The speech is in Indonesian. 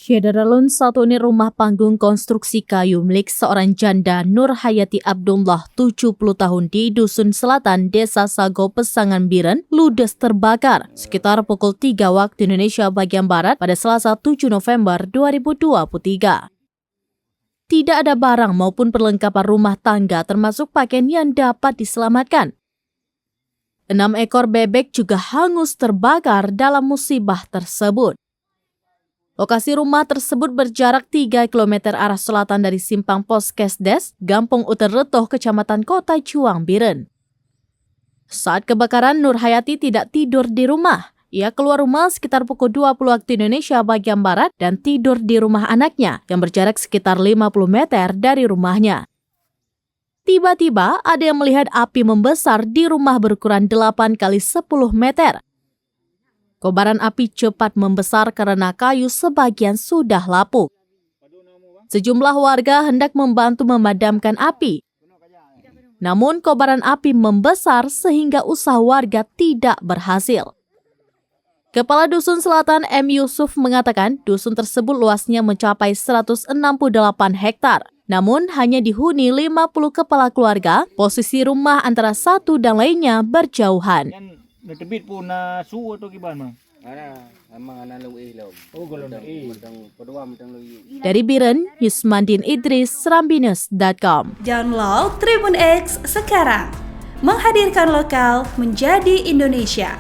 Syederalun satu unit rumah panggung konstruksi kayu milik seorang janda Nur Hayati Abdullah 70 tahun di Dusun Selatan, Desa Sago, Pesangan Biren, ludes terbakar sekitar pukul 3 waktu Indonesia bagian Barat pada Selasa 7 November 2023. Tidak ada barang maupun perlengkapan rumah tangga termasuk pakaian yang dapat diselamatkan. 6 ekor bebek juga hangus terbakar dalam musibah tersebut. Lokasi rumah tersebut berjarak 3 km arah selatan dari Simpang Poskesdes, Gampong Uteretoh, Kecamatan Kota Juang, Biren. Saat kebakaran, Nur Hayati tidak tidur di rumah. Ia keluar rumah sekitar pukul 20 waktu Indonesia bagian Barat dan tidur di rumah anaknya yang berjarak sekitar 50 meter dari rumahnya. Tiba-tiba ada yang melihat api membesar di rumah berukuran 8 x 10 meter. Kobaran api cepat membesar karena kayu sebagian sudah lapuk. Sejumlah warga hendak membantu memadamkan api. Namun kobaran api membesar sehingga usaha warga tidak berhasil. Kepala Dusun Selatan M. Yusuf mengatakan dusun tersebut luasnya mencapai 168 hektar. Namun hanya dihuni 50 kepala keluarga, posisi rumah antara satu dan lainnya berjauhan. Natibit po na suo to gimana? Dari Biren, Yusmandin Idris, Serambinus.com. Download Tribun X sekarang, menghadirkan lokal menjadi Indonesia.